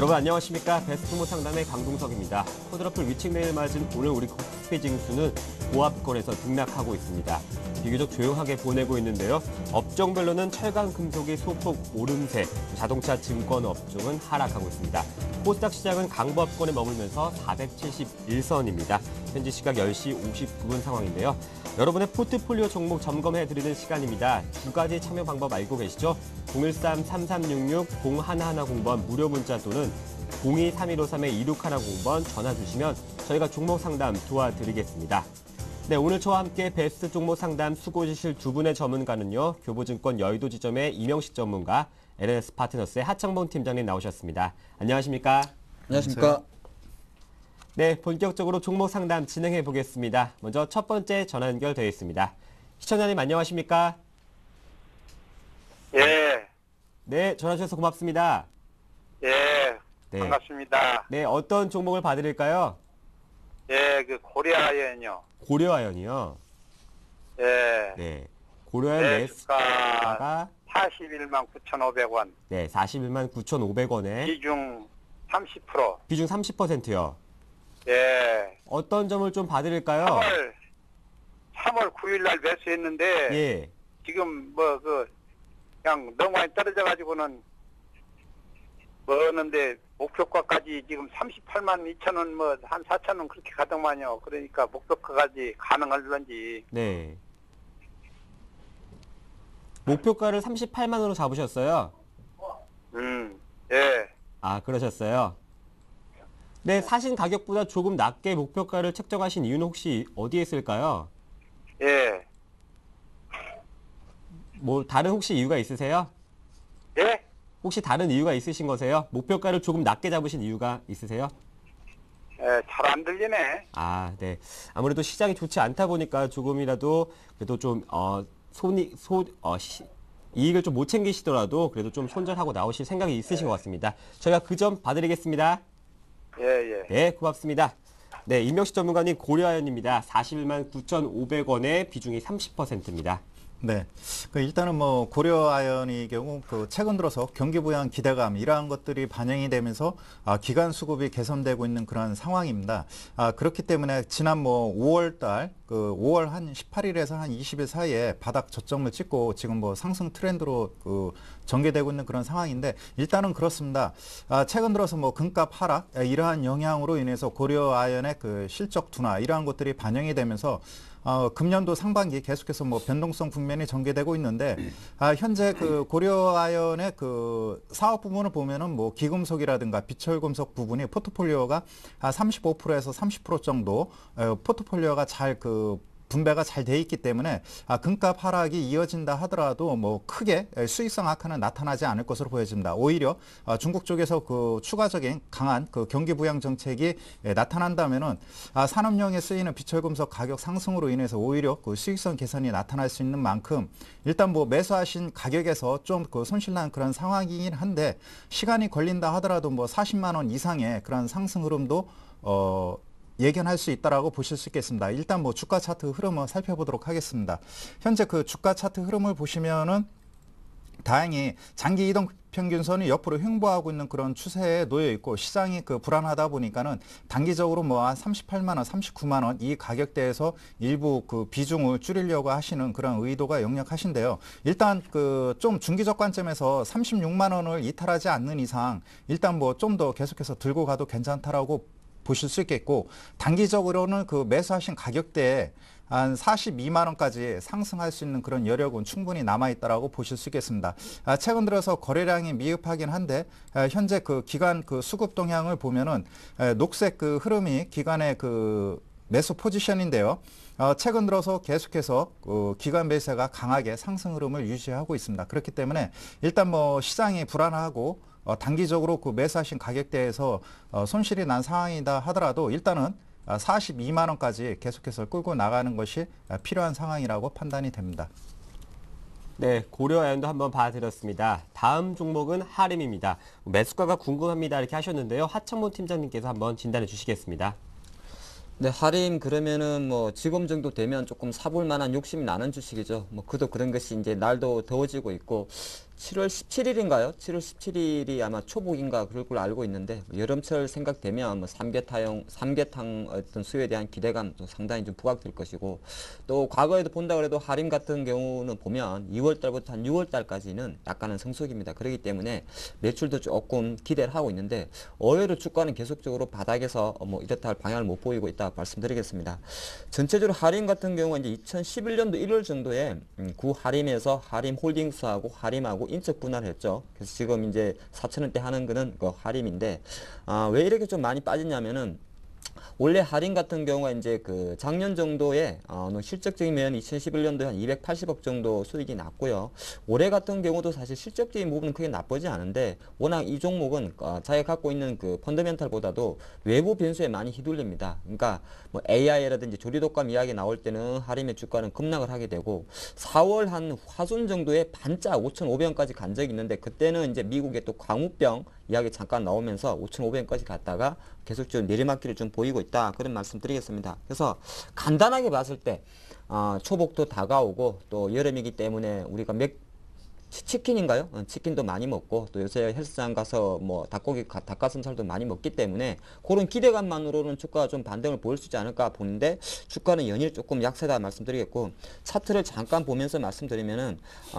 여러분 안녕하십니까. 베스트모 상담의 강동석입니다. 코드러플 위층 내일 맞은 오늘 우리 코스피 지수는 고압권에서 등락하고 있습니다. 비교적 조용하게 보내고 있는데요. 업종별로는 철강 금속이 소폭 오름세, 자동차 증권 업종은 하락하고 있습니다. 코스닥 시장은 강보합권에 머물면서 471선입니다. 현지 시각 10시 59분 상황인데요. 여러분의 포트폴리오 종목 점검해드리는 시간입니다. 두 가지 참여 방법 알고 계시죠? 013-3366-0110번 무료 문자 또는 02-3153-2610번 전화 주시면 저희가 종목 상담 도와드리겠습니다. 네, 오늘 저와 함께 베스트 종목 상담 수고 주실 두 분의 전문가는요. 교보증권 여의도 지점의 이명식 전문가, LNS 파트너스의 하창봉 팀장님 나오셨습니다. 안녕하십니까? 안녕하십니까? 네, 본격적으로 종목 상담 진행해 보겠습니다. 먼저 첫 번째 전화 연결되어 있습니다. 시청자님 안녕하십니까? 예. 네, 전화 주셔서 고맙습니다. 예. 네. 반갑습니다. 네, 어떤 종목을 봐드릴까요? 예, 그 고려아연이요. 고려아연이요. 예. 네, 고려아연 네, 매수가가 41만 9,500원. 네, 41만 9,500원에 비중 30%. 비중 30%요. 예. 어떤 점을 좀 봐드릴까요? 3월 9일 날 매수했는데 예. 지금 그냥 너무 많이 떨어져 가지고는 뭐였는데 목표가까지 지금 38만 2천원 한 4천원 그렇게 가더만요. 그러니까 목표가까지 가능할런지. 네. 목표가를 38만 원으로 잡으셨어요? 예. 아, 그러셨어요? 네, 사신 가격보다 조금 낮게 목표가를 책정하신 이유는 혹시 어디에 있을까요? 예. 뭐 다른 혹시 이유가 있으세요? 예? 혹시 다른 이유가 있으신 거세요? 목표가를 조금 낮게 잡으신 이유가 있으세요? 예, 잘 안 들리네. 아, 네. 아무래도 시장이 좋지 않다 보니까 조금이라도 그래도 좀 이익을 좀 못 챙기시더라도 그래도 좀 손절하고 나오실 생각이 있으신 것 같습니다. 저희가 그 점 봐드리겠습니다. 예, 예. 네, 고맙습니다. 네, 임명식 전문가님 고려아연입니다. 41만 9,500원에 비중이 30%입니다. 네. 일단은 고려아연의 경우 최근 들어서 경기 부양 기대감 이러한 것들이 반영이 되면서 기간 수급이 개선되고 있는 그런 상황입니다. 그렇기 때문에 지난 5월 달 5월 한 18일에서 한 20일 사이에 바닥 저점을 찍고 지금 상승 트렌드로 전개되고 있는 그런 상황인데 일단은 그렇습니다. 최근 들어서 금값 하락 이러한 영향으로 인해서 고려아연의 실적 둔화 이러한 것들이 반영이 되면서 금년도 상반기 계속해서 변동성 국면이 전개되고 있는데 현재 고려아연의 사업 부분을 보면은 기금속이라든가 비철금속 부분이 포트폴리오가 35%에서 30% 정도 포트폴리오가 잘 분배가 잘 돼 있기 때문에 금값 하락이 이어진다 하더라도 크게 수익성 악화는 나타나지 않을 것으로 보여집니다. 오히려 중국 쪽에서 추가적인 강한 경기 부양 정책이 나타난다면은 산업용에 쓰이는 비철금속 가격 상승으로 인해서 오히려 수익성 개선이 나타날 수 있는 만큼 일단 매수하신 가격에서 좀 손실난 그런 상황이긴 한데 시간이 걸린다 하더라도 40만 원 이상의 그런 상승 흐름도 예견할 수 있다라고 보실 수 있겠습니다. 일단 주가 차트 흐름을 살펴보도록 하겠습니다. 현재 주가 차트 흐름을 보시면은 다행히 장기 이동 평균선이 옆으로 횡보하고 있는 그런 추세에 놓여 있고 시장이 불안하다 보니까는 단기적으로 한 38만 원, 39만 원 이 가격대에서 일부 비중을 줄이려고 하시는 그런 의도가 역력하신데요. 일단 좀 중기적 관점에서 36만 원을 이탈하지 않는 이상 일단 좀 더 계속해서 들고 가도 괜찮다라고 보실 수 있겠고 단기적으로는 매수하신 가격대에 한 42만 원까지 상승할 수 있는 그런 여력은 충분히 남아있다라고 보실 수 있겠습니다. 최근 들어서 거래량이 미흡하긴 한데 현재 기간 수급 동향을 보면은 녹색 흐름이 기간의 매수 포지션인데요. 최근 들어서 계속해서 기관 매수가 강하게 상승 흐름을 유지하고 있습니다. 그렇기 때문에 일단 시장이 불안하고 단기적으로 매수하신 가격대에서 손실이 난 상황이다 하더라도 일단은 42만 원까지 계속해서 끌고 나가는 것이 필요한 상황이라고 판단이 됩니다. 네, 고려아연도 한번 봐드렸습니다. 다음 종목은 하림입니다. 매수가가 궁금합니다 이렇게 하셨는데요. 하창모 팀장님께서 한번 진단해 주시겠습니다. 네, 하림 그러면은 지금 정도 되면 조금 사볼 만한 욕심이 나는 주식이죠. 그도 그런 것이 이제 날도 더워지고 있고 7월 17일인가요? 7월 17일이 아마 초복인가 그럴 걸로 알고 있는데 여름철 생각되면 뭐 삼계탕 어떤 수요에 대한 기대감도 상당히 좀 부각될 것이고 또 과거에도 본다 그래도 할인 같은 경우는 보면 2월 달부터 한 6월 달까지는 약간은 성수기입니다. 그렇기 때문에 매출도 조금 기대를 하고 있는데 의외로 주가는 계속적으로 바닥에서 뭐 이렇다 할 방향을 못 보이고 있다 말씀드리겠습니다. 전체적으로 할인 같은 경우는 이제 2011년도 1월 정도에 구 할인에서 할인홀딩스하고 할인하고 인적 분할을 했죠. 그래서 지금 이제 4,000원대 하는 거는 그 할인인데 왜 이렇게 좀 많이 빠졌냐면은 원래 할인 같은 경우가 이제 그 작년 정도에 실적적인 면 2011년도에 한 280억 정도 수익이 났고요. 올해 같은 경우도 사실 실적적인 부분은 크게 나쁘지 않은데 워낙 이 종목은 자기가 갖고 있는 그 펀더멘탈보다도 외부 변수에 많이 휘둘립니다. 그러니까 뭐 AI라든지 조리독감 이야기 나올 때는 할인의 주가는 급락을 하게 되고 4월 한 화순 정도에 반짝 5,500원까지 간 적이 있는데 그때는 이제 미국의 또 광우병 이야기 잠깐 나오면서 5,500원까지 갔다가 계속적으로 내리막길을 좀 보이고 있다. 그런 말씀 드리겠습니다. 그래서 간단하게 봤을 때 초복도 다가오고 또 여름이기 때문에 우리가 치킨인가요? 치킨도 많이 먹고 또 요새 헬스장 가서 뭐 닭가슴살도 많이 먹기 때문에 그런 기대감만으로는 주가가 좀 반등을 보일 수 있지 않을까 보는데 주가는 연일 조금 약세다 말씀드리겠고 차트를 잠깐 보면서 말씀드리면은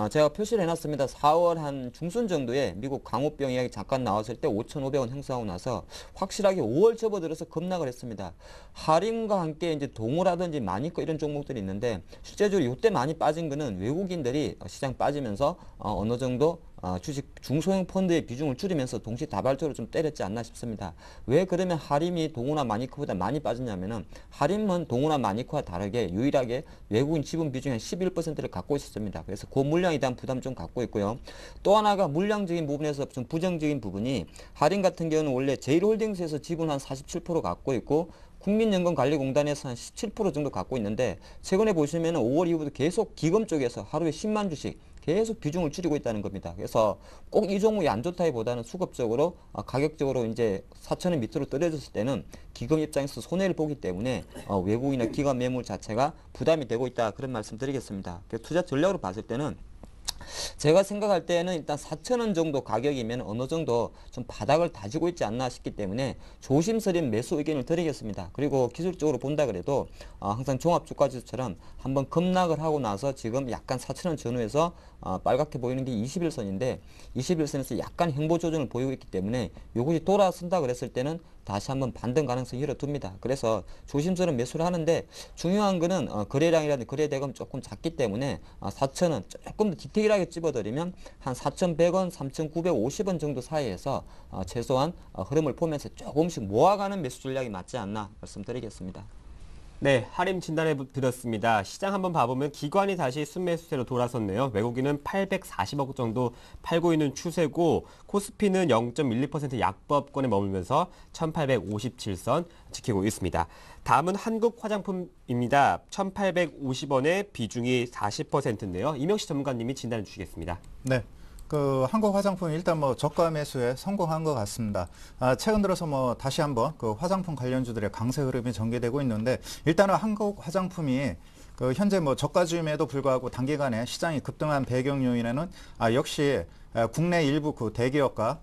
제가 표시를 해놨습니다. 4월 한 중순 정도에 미국 광우병 이야기 잠깐 나왔을 때 5,500원 형성하고 나서 확실하게 5월 접어들어서 급락을 했습니다. 할인과 함께 이제 동호라든지 마니커 이런 종목들이 있는데 실제적으로 이때 많이 빠진 거는 외국인들이 시장 빠지면서 어느 정도 주식 중소형 펀드의 비중을 줄이면서 동시다발적으로 좀 때렸지 않나 싶습니다. 왜 그러면 할인이 동호나 마니커보다 많이 빠졌냐면은 할인은 동호나 마니커와 다르게 유일하게 외국인 지분 비중의 11%를 갖고 있었습니다. 그래서 그 물량에 대한 부담 좀 갖고 있고요. 또 하나가 물량적인 부분에서 좀 부정적인 부분이 할인 같은 경우는 원래 제일홀딩스에서 지분 한 47% 갖고 있고 국민연금관리공단에서 한 17% 정도 갖고 있는데 최근에 보시면 5월 이후부터 계속 기금 쪽에서 하루에 10만 주씩 계속 비중을 줄이고 있다는 겁니다. 그래서 꼭 이 종목이 안 좋다기보다는 수급적으로 가격적으로 이제 4,000원 밑으로 떨어졌을 때는 기금 입장에서 손해를 보기 때문에 외국인이나 기관 매물 자체가 부담이 되고 있다 그런 말씀 드리겠습니다. 투자 전략으로 봤을 때는 제가 생각할 때는 일단 4,000원 정도 가격이면 어느 정도 좀 바닥을 다지고 있지 않나 싶기 때문에 조심스레 매수 의견을 드리겠습니다. 그리고 기술적으로 본다 그래도 항상 종합주가지수처럼 한번 급락을 하고 나서 지금 약간 4,000원 전후에서 빨갛게 보이는 게 21선인데 21선에서 약간 행보 조정을 보이고 있기 때문에 이것이 돌아선다 그랬을 때는 다시 한번 반등 가능성이 열어둡니다. 그래서 조심스러운 매수를 하는데 중요한 거는 거래량이라든지 거래대금 조금 작기 때문에 4,000원 조금 더 디테일하게 집어드리면 한 4,100원, 3,950원 정도 사이에서 최소한 흐름을 보면서 조금씩 모아가는 매수 전략이 맞지 않나 말씀드리겠습니다. 네, 할인 진단해 드렸습니다. 시장 한번 봐보면 기관이 다시 순매수세로 돌아섰네요. 외국인은 840억 정도 팔고 있는 추세고 코스피는 0.12% 약보합권에 머물면서 1857선 지키고 있습니다. 다음은 한국 화장품입니다. 1850원의 비중이 40%인데요. 이명식 전문가님이 진단해 주시겠습니다. 네. 한국 화장품 일단 뭐 저가 매수에 성공한 것 같습니다. 최근 들어서 뭐 다시 한번 그 화장품 관련주들의 강세 흐름이 전개되고 있는데 일단은 한국 화장품이 현재 뭐 저가주임에도 불구하고 단기간에 시장이 급등한 배경 요인에는 역시 국내 일부 그 대기업과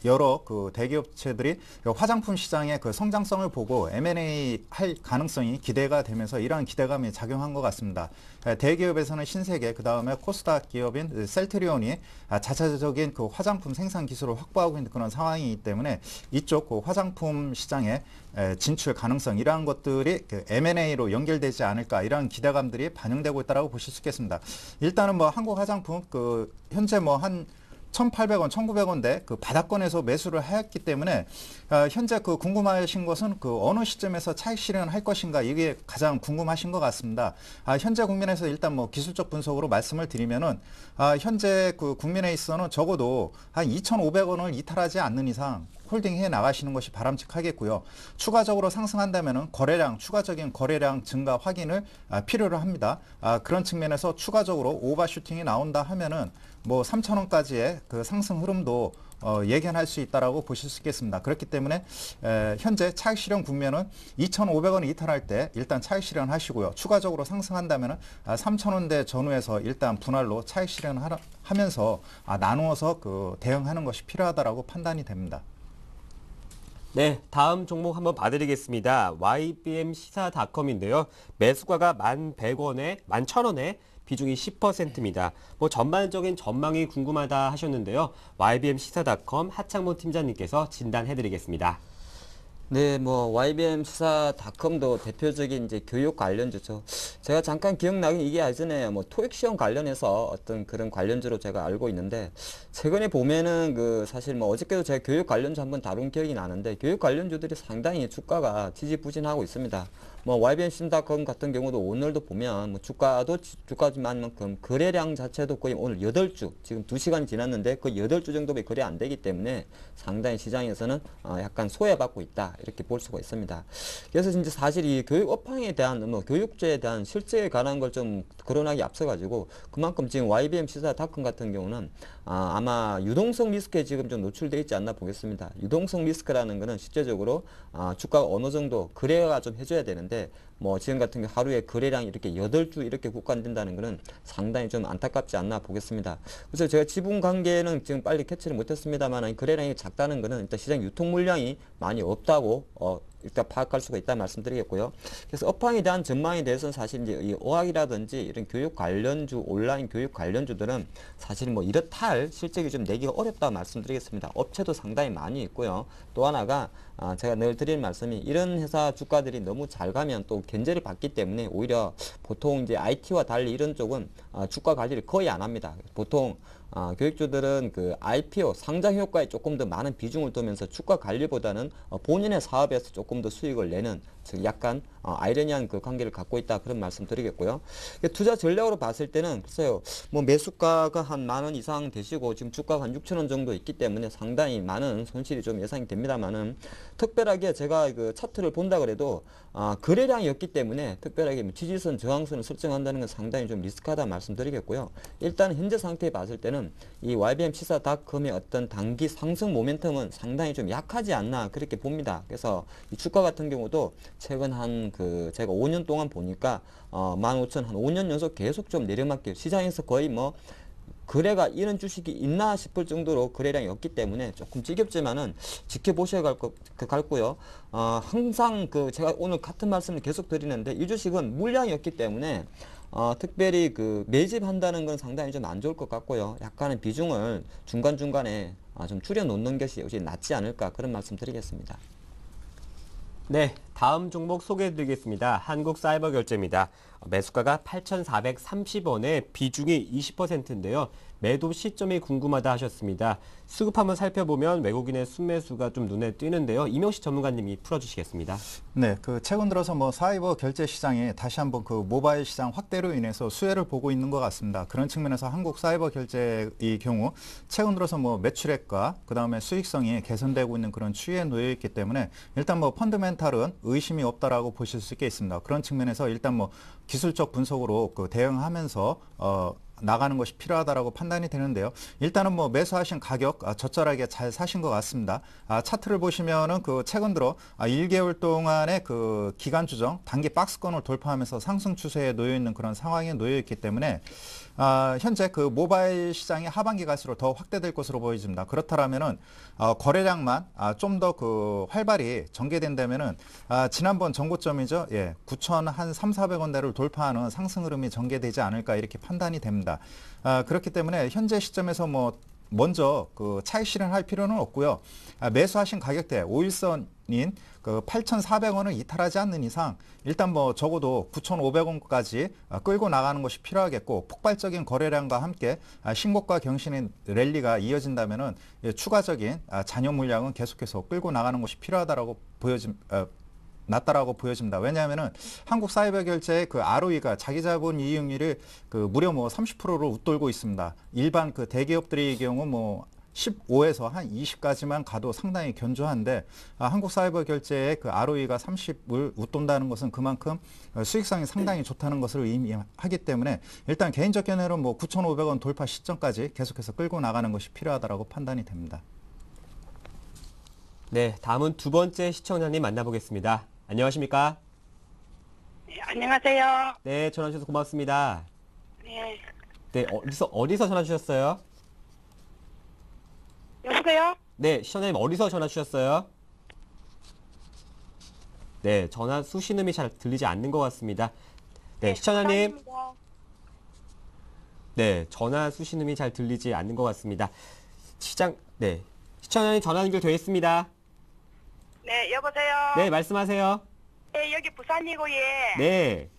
여러 그 대기업체들이 화장품 시장의 그 성장성을 보고 M&A 할 가능성이 기대가 되면서 이러한 기대감이 작용한 것 같습니다. 대기업에서는 신세계, 그 다음에 코스닥 기업인 셀트리온이 자체적인 그 화장품 생산 기술을 확보하고 있는 그런 상황이기 때문에 이쪽 그 화장품 시장의 진출 가능성 이러한 것들이 그 M&A로 연결되지 않을까 이러한 기대감들이 반영되고 있다고 보실 수 있겠습니다. 일단은 뭐 한국 화장품 현재 뭐 한 1,800원, 1,900원대 그 바닥권에서 매수를 했기 때문에 현재 궁금하신 것은 어느 시점에서 차익 실현할 것인가 이게 가장 궁금하신 것 같습니다. 현재 국면에서 일단 뭐 기술적 분석으로 말씀을 드리면은 현재 국면에 있어서는 적어도 한 2,500원을 이탈하지 않는 이상 홀딩해 나가시는 것이 바람직하겠고요. 추가적으로 상승한다면은 추가적인 거래량 증가 확인을 필요로 합니다. 그런 측면에서 추가적으로 오버슈팅이 나온다 하면은 뭐 3,000원까지의 그 상승 흐름도 예견할 수 있다라고 보실 수 있겠습니다. 그렇기 때문에 현재 차익 실현 국면은 2,500원 이탈할 때 일단 차익 실현 하시고요. 추가적으로 상승한다면 3,000원대 전후에서 일단 분할로 차익 실현 하면서 나누어서 그 대응하는 것이 필요하다라고 판단이 됩니다. 네, 다음 종목 한번 봐드리겠습니다. YBM 시사닷컴인데요. 매수가가 1,100원에, 11,000원에 비중이 10%입니다. 뭐 전반적인 전망이 궁금하다 하셨는데요. YBM 시사닷컴 하창모 팀장님께서 진단해드리겠습니다. 네, 뭐 YBM 시사닷컴도 대표적인 이제 교육 관련주죠. 제가 잠깐 기억나긴 이게 예전에 뭐 토익 시험 관련해서 어떤 그런 관련주로 제가 알고 있는데 최근에 보면은 그 사실 뭐 어저께도 제가 교육 관련주 한번 다룬 기억이 나는데 교육 관련주들이 상당히 주가가 지지부진하고 있습니다. 뭐 YBM 시사닷컴 같은 경우도 오늘도 보면 뭐 주가지만 만큼 거래량 자체도 거의 오늘 8주 지금 2시간이 지났는데 그 8주 정도밖에 거래 안 되기 때문에 상당히 시장에서는 약간 소외받고 있다 이렇게 볼 수가 있습니다. 그래서 진짜 사실 이 교육 업황에 대한 뭐 교육제에 대한 실제에 관한 걸 좀 거론하기 앞서가지고 그만큼 지금 YBM 시사닷컴 같은 경우는 아마 유동성 리스크에 지금 좀 노출되어 있지 않나 보겠습니다. 유동성 리스크라는 거는 실제적으로 주가가 어느 정도 거래가 좀 해줘야 되는데 뭐 지금 같은 경우 하루에 거래량이 이렇게 8주 이렇게 국간된다는 것은 상당히 좀 안타깝지 않나 보겠습니다. 그래서 제가 지분 관계는 지금 빨리 캐치를 못했습니다만 거래량이 작다는 것은 일단 시장 유통 물량이 많이 없다고 일단 파악할 수가 있다 말씀드리겠고요. 그래서 업황에 대한 전망에 대해서는 사실 이제 이 어학이라든지 이런 교육 관련주, 온라인 교육 관련주들은 사실 뭐 이렇다 할 실적이 좀 내기가 어렵다 말씀드리겠습니다. 업체도 상당히 많이 있고요. 또 하나가 제가 늘 드리는 말씀이 이런 회사 주가들이 너무 잘 가면 또 견제를 받기 때문에 오히려 보통 이제 IT와 달리 이런 쪽은 주가 관리를 거의 안 합니다. 보통 교육주들은 그 IPO 상장 효과에 조금 더 많은 비중을 두면서 주가 관리보다는 본인의 사업에서 조금 더 수익을 내는 즉 약간 아이러니한 그 관계를 갖고 있다 그런 말씀 드리겠고요. 투자 전략으로 봤을 때는 글쎄요 뭐 매수가가 한 10,000원 이상 되시고 지금 주가가 한 6,000원 정도 있기 때문에 상당히 많은 손실이 좀 예상이 됩니다만은 특별하게 제가 그 차트를 본다 그래도 거래량이 없기 때문에 특별하게 지지선 저항선을 설정한다는 건 상당히 좀 리스크하다 말씀드리겠고요. 일단 현재 상태에 봤을 때는 이 YBM 시사닷컴의 어떤 단기 상승 모멘텀은 상당히 좀 약하지 않나 그렇게 봅니다. 그래서 이 주가 같은 경우도 최근 제가 5년 동안 보니까 15,000 한 5년 연속 계속 좀 내려맞게 시장에서 거의 뭐 거래가 이런 주식이 있나 싶을 정도로 거래량이 없기 때문에 조금 지겹지만은 지켜보셔야 갈고요. 항상 제가 오늘 같은 말씀을 계속 드리는데 이 주식은 물량이 없기 때문에 특별히 매집한다는 건 상당히 좀 안 좋을 것 같고요. 약간의 비중을 중간중간에 좀 줄여 놓는 것이 역시 낫지 않을까 그런 말씀 드리겠습니다. 네, 다음 종목 소개해드리겠습니다. 한국사이버결제입니다. 매수가가 8,430원에 비중이 20%인데요. 매도 시점이 궁금하다 하셨습니다. 수급 한번 살펴보면 외국인의 순매수가 좀 눈에 띄는데요. 이명식 전문가님이 풀어주시겠습니다. 네, 최근 들어서 뭐 사이버 결제 시장에 다시 한번 모바일 시장 확대로 인해서 수혜를 보고 있는 것 같습니다. 그런 측면에서 한국 사이버 결제의 경우 최근 들어서 뭐 매출액과 그다음에 수익성이 개선되고 있는 그런 추이에 놓여 있기 때문에 일단 뭐 펀드멘탈은 의심이 없다라고 보실 수 있겠습니다. 그런 측면에서 일단 뭐 기술적 분석으로 나가는 것이 필요하다라고 판단이 되는데요. 일단은 뭐 매수하신 가격 적절하게 잘 사신 것 같습니다. 차트를 보시면은 최근 들어 1개월 동안의 기간 조정 단기 박스권을 돌파하면서 상승 추세에 놓여 있는 그런 상황에 놓여 있기 때문에 현재 모바일 시장이 하반기 갈수록 더 확대될 것으로 보여집니다. 그렇다면은 거래량만 좀 더 활발히 전개된다면은 지난번 전고점이죠. 9,300~400원대를 돌파하는 상승 흐름이 전개되지 않을까 이렇게 판단이 됩니다. 그렇기 때문에 현재 시점에서 먼저 차익 실현할 필요는 없고요. 매수하신 가격대 5일선인 8,400원을 이탈하지 않는 이상 일단 적어도 9,500원까지 끌고 나가는 것이 필요하겠고 폭발적인 거래량과 함께 신고가 경신의 랠리가 이어진다면은 추가적인 잔여 물량은 계속해서 끌고 나가는 것이 필요하다라고 낫다라고 보여집니다. 왜냐하면은 한국 사이버 결제의 ROE가 자기 자본 이익률이 무려 30%를 웃돌고 있습니다. 일반 대기업들의 경우 15에서 한 20까지만 가도 상당히 견조한데 한국 사이버 결제의 그 ROE가 30을 웃돈다는 것은 그만큼 수익성이 상당히 좋다는 것을 의미하기 때문에 일단 개인적 견해로 뭐 9,500원 돌파 시점까지 계속해서 끌고 나가는 것이 필요하다고 판단이 됩니다. 네, 다음은 두 번째 시청자님 만나보겠습니다. 안녕하십니까? 네, 안녕하세요. 네, 전화 주셔서 고맙습니다. 네. 네, 어디서 전화 주셨어요? 여보세요? 네, 시청자님 어디서 전화 주셨어요? 네, 전화 수신음이 잘 들리지 않는 것 같습니다. 네, 시청자님. 부산입니다. 네, 전화 수신음이 잘 들리지 않는 것 같습니다. 네, 시청자님 전화 연결되어 있습니다. 네, 여보세요? 네, 말씀하세요. 예, 여기 부산이고, 예. 네,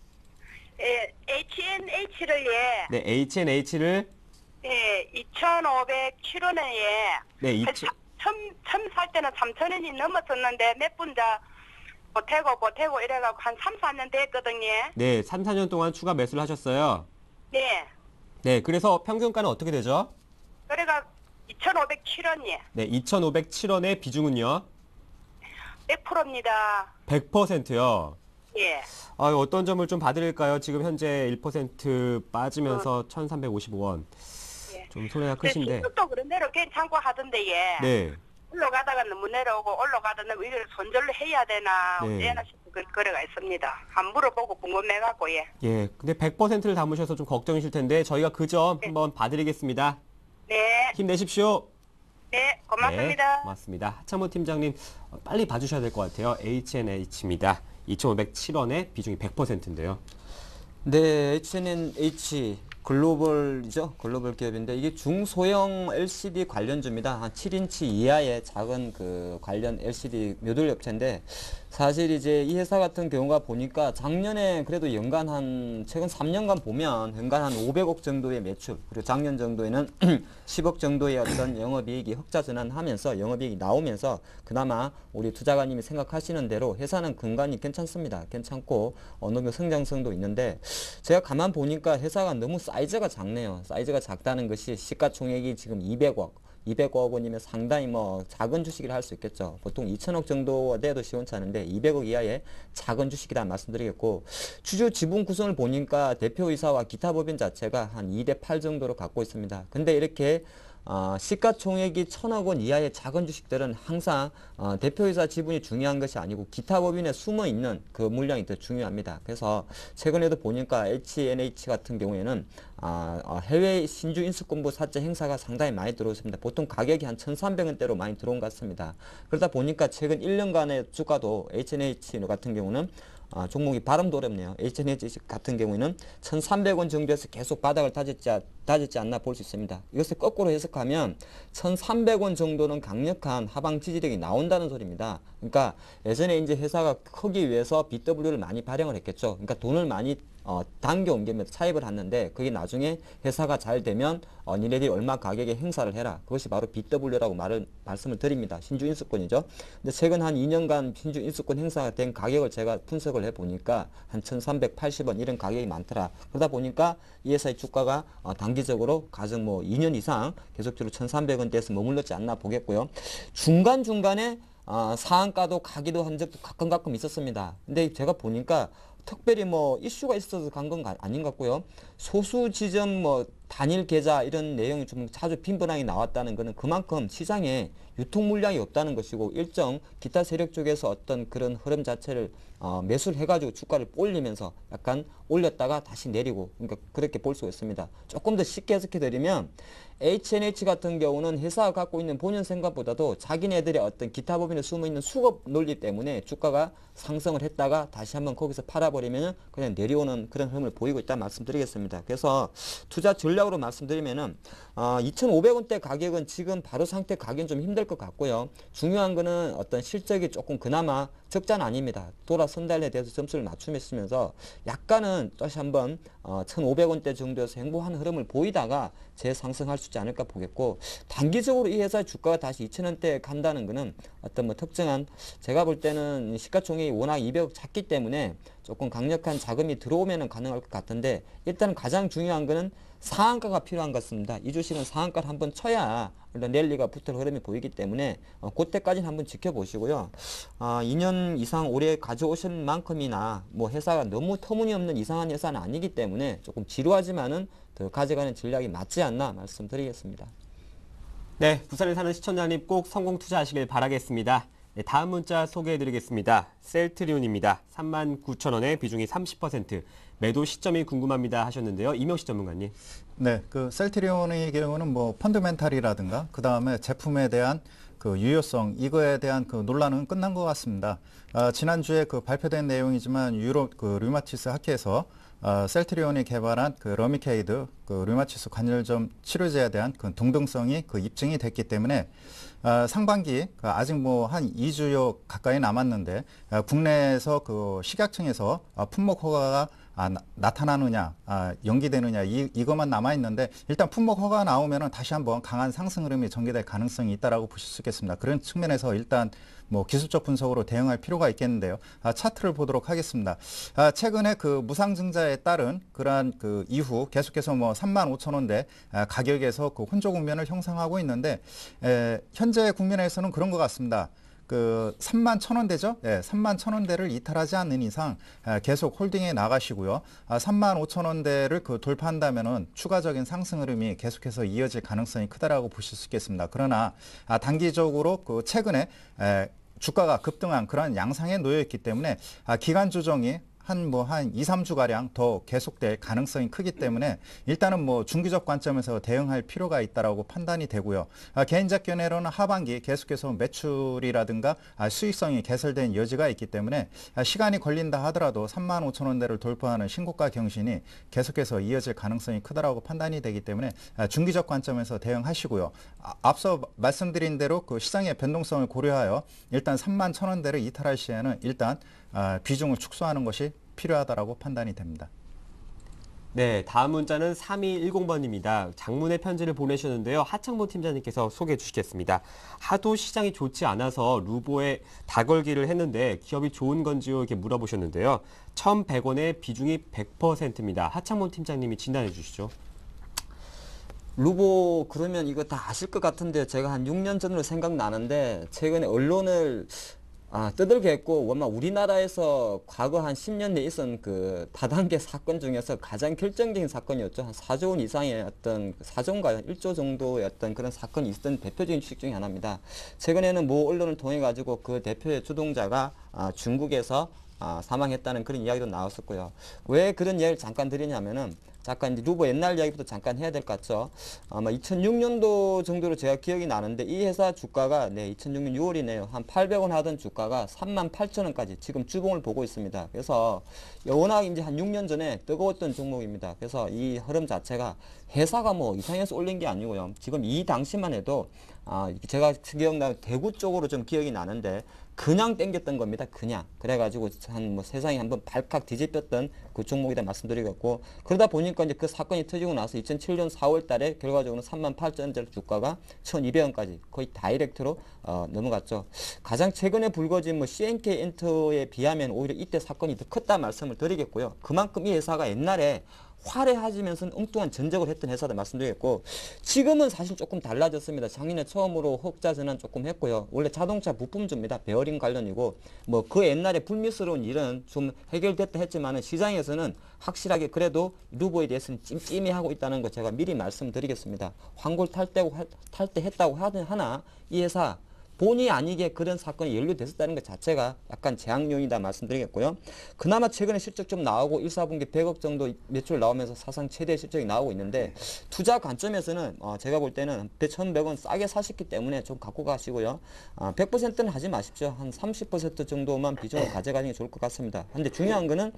예, HNH를, 예. 네, HNH를 예, 2,507원에, 예. 네, 처음 살 때는 3,000원이 넘었었는데, 몇 분 다 보태고 이래가지고 한 3, 4년 됐거든요. 네, 3, 4년 동안 추가 매수를 하셨어요. 네. 네, 그래서 평균가는 어떻게 되죠? 그래가 2,507원이 네, 2,507원의 비중은요? 100%입니다. 100%요. 예. 어떤 점을 좀 봐드릴까요? 지금 현재 1% 빠지면서 1,355원. 예. 좀 손해가 크신데. 또 그런 대로 괜찮고 하던데, 예. 네. 올라가다가 너무 내려오고 올라가다가 이걸 손절로 해야 되나 네. 어째나 싶은 그런 거래가 있습니다. 한 물어보고 궁금해갖고 예. 예. 근데 100%를 담으셔서 좀 걱정이실 텐데 저희가 그 점 한번 봐드리겠습니다. 네, 힘내십시오. 네, 고맙습니다. 네, 고맙습니다. 하창모 팀장님 빨리 봐주셔야 될 것 같아요. HNH입니다. 2,507원에 비중이 100%인데요. 네, HNH 글로벌이죠. 글로벌 기업인데 이게 중소형 LCD 관련주입니다. 한 7인치 이하의 작은 그 관련 LCD 모듈 업체인데 사실 이제 이 회사 같은 경우가 보니까 작년에 그래도 연간 최근 3년간 보면 연간 한 500억 정도의 매출, 그리고 작년 정도에는 10억 정도의 어떤 영업이익이 흑자 전환하면서 영업이익이 나오면서 그나마 우리 투자가님이 생각하시는 대로 회사는 근간이 괜찮습니다. 괜찮고 어느 정도 성장성도 있는데 제가 가만 보니까 회사가 너무 사이즈가 작네요. 사이즈가 작다는 것이 시가총액이 지금 200억 원이면 상당히 뭐 작은 주식이라 할 수 있겠죠. 보통 2천억 정도 돼도 시원치 않은데 200억 이하의 작은 주식이라 말씀드리겠고, 주주 지분 구성을 보니까 대표이사와 기타 법인 자체가 한 2대8 정도로 갖고 있습니다. 근데 이렇게 시가총액이 1,000억 원 이하의 작은 주식들은 항상 대표이사 지분이 중요한 것이 아니고 기타 법인에 숨어있는 그 물량이 더 중요합니다. 그래서 최근에도 보니까 HNH 같은 경우에는 해외 신주 인수권부 사채 행사가 상당히 많이 들어오습니다. 보통 가격이 한 1,300원대로 많이 들어온 것 같습니다. 그러다 보니까 최근 1년간의 주가도 HNH 같은 경우는 종목이 발음도 어렵네요. HNH 같은 경우에는 1,300원 정도에서 계속 바닥을 다졌지 않나 볼 수 있습니다. 이것을 거꾸로 해석하면 1,300원 정도는 강력한 하방 지지력이 나온다는 소리입니다. 그러니까 예전에 이제 회사가 크기 위해서 BW를 많이 발행을 했겠죠. 그러니까 돈을 많이 당겨옮기면서 차입을 했는데 그게 나중에 회사가 잘 되면 니네들이 얼마 가격에 행사를 해라. 그것이 바로 BW라고 말씀을 드립니다. 신주인수권이죠. 근데 최근 한 2년간 신주인수권 행사가 된 가격을 제가 분석을 해보니까 한 1,380원 이런 가격이 많더라. 그러다 보니까 이 회사의 주가가 단기적으로 가정 뭐 2년 이상 계속적으로 1,300원대에서 머물렀지 않나 보겠고요. 중간중간에 상한가도 가기도 한 적도 가끔 있었습니다. 근데 제가 보니까 특별히 뭐 이슈가 있어서 간 건 아닌 것 같고요. 소수 지점 뭐 단일 계좌 이런 내용이 좀 자주 빈번하게 나왔다는 것은 그만큼 시장에 유통 물량이 없다는 것이고 일정 기타 세력 쪽에서 어떤 그런 흐름 자체를 매수를 해가지고 주가를 올리면서 약간 올렸다가 다시 내리고, 그러니까 그렇게 볼 수가 있습니다. 조금 더 쉽게 해석해 드리면 HNH 같은 경우는 회사가 갖고 있는 본연 생각보다도 자기네들의 어떤 기타 법인에 숨어있는 수급 논리 때문에 주가가 상승을 했다가 다시 한번 거기서 팔아버리면 그냥 내려오는 그런 흐름을 보이고 있다 말씀드리겠습니다. 그래서 투자 전략으로 말씀드리면은 2,500원대 가격은 지금 바로 상태 가격은 좀 힘들 것 같고요. 중요한 거는 어떤 실적이 조금 그나마 적자는 아닙니다. 돌아선달에 대해서 점수를 맞추면서 약간은 다시 한번 1,500원대 정도에서 행보하는 흐름을 보이다가 재상승할 수 있지 않을까 보겠고, 단기적으로 이 회사의 주가가 다시 2,000원대에 간다는 것은 어떤 뭐 특정한, 제가 볼 때는 시가총액이 워낙 200억 작기 때문에 조금 강력한 자금이 들어오면 가능할 것 같은데, 일단 가장 중요한 거는 상한가가 필요한 것 같습니다. 이 주식은 상한가를 한번 쳐야 일단 랠리가 붙을 흐름이 보이기 때문에 그때까지는 한번 지켜보시고요. 2년 이상 오래 가져오실 만큼이나 뭐 회사가 너무 터무니없는 이상한 회사는 아니기 때문에 조금 지루하지만은 더 가져가는 전략이 맞지 않나 말씀드리겠습니다. 네, 부산에 사는 시청자님 꼭 성공 투자하시길 바라겠습니다. 네, 다음 문자 소개해드리겠습니다. 셀트리온입니다. 39,000원에 비중이 30%. 매도 시점이 궁금합니다 하셨는데요. 이명식 전문가님. 네, 그 셀트리온의 경우는 뭐 펀드멘탈이라든가 그 다음에 제품에 대한 그 유효성 이거에 대한 그 논란은 끝난 것 같습니다. 지난주에 그 발표된 내용이지만 유럽 그 류마티스 학회에서 셀트리온이 개발한 그 러미케이드 그 류마티스 관절염 치료제에 대한 그 동등성이 그 입증이 됐기 때문에 상반기 아직 뭐 한 2주여 가까이 남았는데 국내에서 그 식약청에서 품목 허가가 나타나느냐, 연기되느냐 이것만 남아 있는데 일단 품목 허가 나오면은 다시 한번 강한 상승 흐름이 전개될 가능성이 있다라고 보실 수 있겠습니다. 그런 측면에서 일단 뭐 기술적 분석으로 대응할 필요가 있겠는데요. 차트를 보도록 하겠습니다. 최근에 그 무상증자에 따른 그러한 그 이후 계속해서 뭐 35,000원대 가격에서 그 혼조 국면을 형성하고 있는데 현재 국면에서는 그런 것 같습니다. 그 31,000원대죠. 예, 31,000원대를 이탈하지 않는 이상 계속 홀딩해 나가시고요. 35,000원대를 그 돌파한다면은 추가적인 상승 흐름이 계속해서 이어질 가능성이 크다라고 보실 수 있겠습니다. 그러나 단기적으로 그 최근에 주가가 급등한 그런 양상에 놓여 있기 때문에 기간 조정이 한 2, 3주가량 더 계속될 가능성이 크기 때문에 일단은 뭐 중기적 관점에서 대응할 필요가 있다라고 판단이 되고요. 개인적 견해로는 하반기 계속해서 매출이라든가 수익성이 개설된 여지가 있기 때문에 시간이 걸린다 하더라도 35,000원대를 돌파하는 신고가 경신이 계속해서 이어질 가능성이 크다라고 판단이 되기 때문에 중기적 관점에서 대응하시고요. 앞서 말씀드린 대로 그 시장의 변동성을 고려하여 일단 31,000원대를 이탈할 시에는 일단 비중을 축소하는 것이 필요하다라고 판단이 됩니다. 네, 다음 문자는 3210번입니다. 장문의 편지를 보내셨는데요. 하창모 팀장님께서 소개해 주시겠습니다. 하도 시장이 좋지 않아서 루보에 다걸기를 했는데 기업이 좋은 건지요? 이렇게 물어보셨는데요. 1,100원에 비중이 100%입니다. 하창모 팀장님이 진단해 주시죠. 루보 그러면 이거 다 아실 것 같은데 제가 한 6년 전으로 생각나는데 최근에 언론을 뜨들게 했고 아마 우리나라에서 과거 한 10년 내에 있었던 그 다단계 사건 중에서 가장 결정적인 사건이었죠. 한 4조 원 이상의 어떤 4조인가요? 1조 정도의 어떤 그런 사건이 있었던 대표적인 주식 중에 하나입니다. 최근에는 모 언론을 통해 가지고 그 대표의 주동자가 중국에서 사망했다는 그런 이야기도 나왔었고요. 왜 그런 이야기를 잠깐 드리냐면은 잠깐 이제 루보 옛날 이야기부터 잠깐 해야 될 것 같죠. 아마 2006년도 정도로 제가 기억이 나는데 이 회사 주가가 2006년 6월이네요. 한 800원 하던 주가가 38,000원까지 지금 주봉을 보고 있습니다. 그래서 워낙 이제 한 6년 전에 뜨거웠던 종목입니다. 그래서 이 흐름 자체가 회사가 뭐 이상해서 올린 게 아니고요. 지금 이 당시만 해도 제가 기억나는 대구 쪽으로 좀 기억이 나는데 그냥 땡겼던 겁니다. 그냥. 그래가지고 한 세상에 한번 발칵 뒤집혔던 그 종목이다 말씀드리겠고 그러다 보니까 이제 그 사건이 터지고 나서 2007년 4월 달에 결과적으로 38,000원짜리 주가가 1,200원까지 거의 다이렉트로 넘어갔죠. 가장 최근에 불거진 CNK 엔터에 비하면 오히려 이때 사건이 더 컸다 말씀을 드리겠고요. 그만큼 이 회사가 옛날에 화려해지면서 엉뚱한 전적을 했던 회사다 말씀드리겠고 지금은 사실 조금 달라졌습니다. 작년에 처음으로 흑자 전환 조금 했고요. 원래 자동차 부품주입니다. 베어링 관련이고 그 옛날에 불미스러운 일은 좀 해결됐다 했지만은 시장에서는 확실하게 그래도 루보에 대해서는 찜찜해하고 있다는 거 제가 미리 말씀드리겠습니다. 환골 탈퇴했다고 하나 이 회사 본의 아니게 그런 사건이 연루됐었다는 것 자체가 약간 재앙용이다 말씀드리겠고요. 그나마 최근에 실적 좀 나오고 1, 4분기 100억 정도 매출 나오면서 사상 최대 실적이 나오고 있는데 투자 관점에서는 제가 볼 때는 1,100원 싸게 사셨기 때문에 좀 갖고 가시고요. 100%는 하지 마십시오. 한 30% 정도만 비중을 가져가는 게 좋을 것 같습니다. 근데 중요한 거는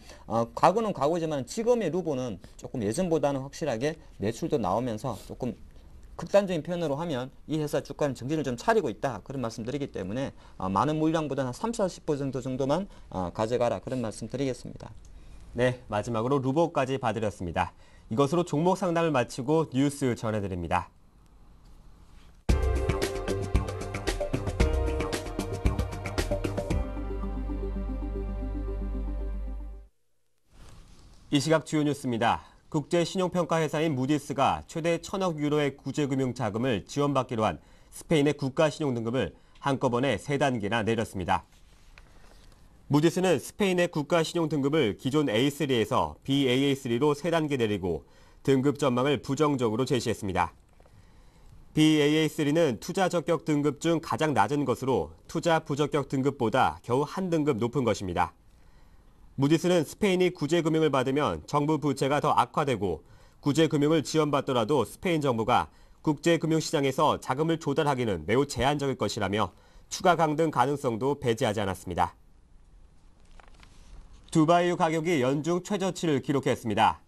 과거는 과거지만 지금의 루보는 조금 예전보다는 확실하게 매출도 나오면서 조금 극단적인 표현으로 하면 이 회사 주가는 정신을 좀 차리고 있다. 그런 말씀 드리기 때문에 많은 물량보다 한 30, 40% 정도만 가져가라. 그런 말씀 드리겠습니다. 네, 마지막으로 루보까지 봐드렸습니다. 이것으로 종목 상담을 마치고 뉴스 전해드립니다. 이 시각 주요 뉴스입니다. 국제신용평가 회사인 무디스가 최대 1,000억 유로의 구제금융 자금을 지원받기로 한 스페인의 국가신용등급을 한꺼번에 3단계나 내렸습니다. 무디스는 스페인의 국가신용등급을 기존 A3에서 BAA3로 3단계 내리고 등급 전망을 부정적으로 제시했습니다. BAA3는 투자 적격 등급 중 가장 낮은 것으로 투자 부적격 등급보다 겨우 한 등급 높은 것입니다. 무디스는 스페인이 구제금융을 받으면 정부 부채가 더 악화되고 구제금융을 지원받더라도 스페인 정부가 국제금융시장에서 자금을 조달하기는 매우 제한적일 것이라며 추가 강등 가능성도 배제하지 않았습니다. 두바이유 가격이 연중 최저치를 기록했습니다.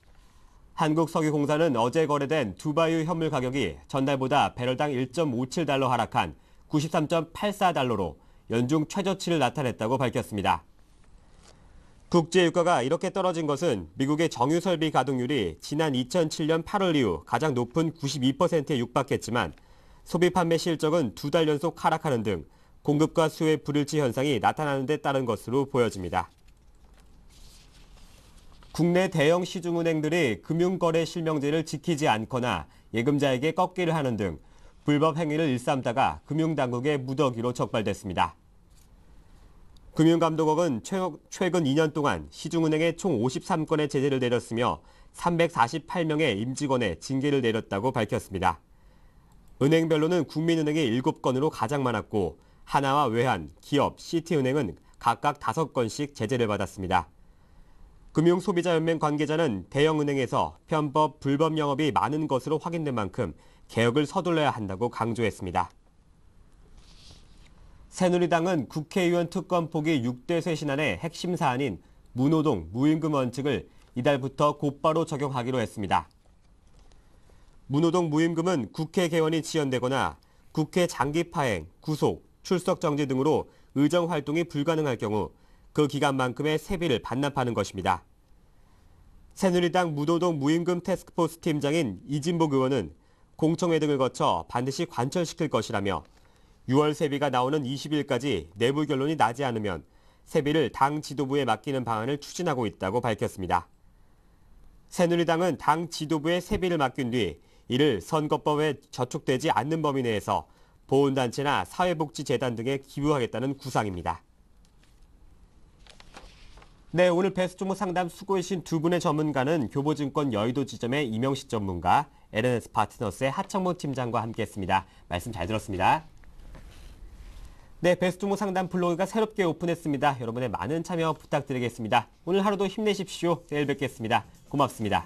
한국석유공사는 어제 거래된 두바이유 현물 가격이 전날보다 배럴당 1.57달러 하락한 93.84달러로 연중 최저치를 나타냈다고 밝혔습니다. 국제유가가 이렇게 떨어진 것은 미국의 정유설비 가동률이 지난 2007년 8월 이후 가장 높은 92%에 육박했지만 소비 판매 실적은 2달 연속 하락하는 등 공급과 수요의 불일치 현상이 나타나는 데 따른 것으로 보여집니다. 국내 대형 시중은행들이 금융거래 실명제를 지키지 않거나 예금자에게 꺾기를 하는 등 불법 행위를 일삼다가 금융당국의 무더기로 적발됐습니다. 금융감독원은 최근 2년 동안 시중은행에 총 53건의 제재를 내렸으며 348명의 임직원에 징계를 내렸다고 밝혔습니다. 은행별로는 국민은행이 7건으로 가장 많았고 하나와 외환, 기업, 시티은행은 각각 5건씩 제재를 받았습니다. 금융소비자연맹 관계자는 대형은행에서 편법, 불법 영업이 많은 것으로 확인된 만큼 개혁을 서둘러야 한다고 강조했습니다. 새누리당은 국회의원 특검포기 6대 쇄신안의 핵심 사안인 무노동, 무임금 원칙을 이달부터 곧바로 적용하기로 했습니다. 무노동, 무임금은 국회 개원이 지연되거나 국회 장기 파행, 구속, 출석 정지 등으로 의정 활동이 불가능할 경우 그 기간만큼의 세비를 반납하는 것입니다. 새누리당 무노동 무임금 태스크포스 팀장인 이진복 의원은 공청회 등을 거쳐 반드시 관철시킬 것이라며 6월 세비가 나오는 20일까지 내부 결론이 나지 않으면 세비를 당 지도부에 맡기는 방안을 추진하고 있다고 밝혔습니다. 새누리당은 당 지도부에 세비를 맡긴 뒤 이를 선거법에 저촉되지 않는 범위 내에서 보훈단체나 사회복지재단 등에 기부하겠다는 구상입니다. 네, 오늘 베스트종목 상담 수고해주신 두 분의 전문가는 교보증권 여의도 지점의 이명식 전문가, LNS 파트너스의 하청목 팀장과 함께했습니다. 말씀 잘 들었습니다. 네, 베스트종목 상담 블로그가 새롭게 오픈했습니다. 여러분의 많은 참여 부탁드리겠습니다. 오늘 하루도 힘내십시오. 내일 뵙겠습니다. 고맙습니다.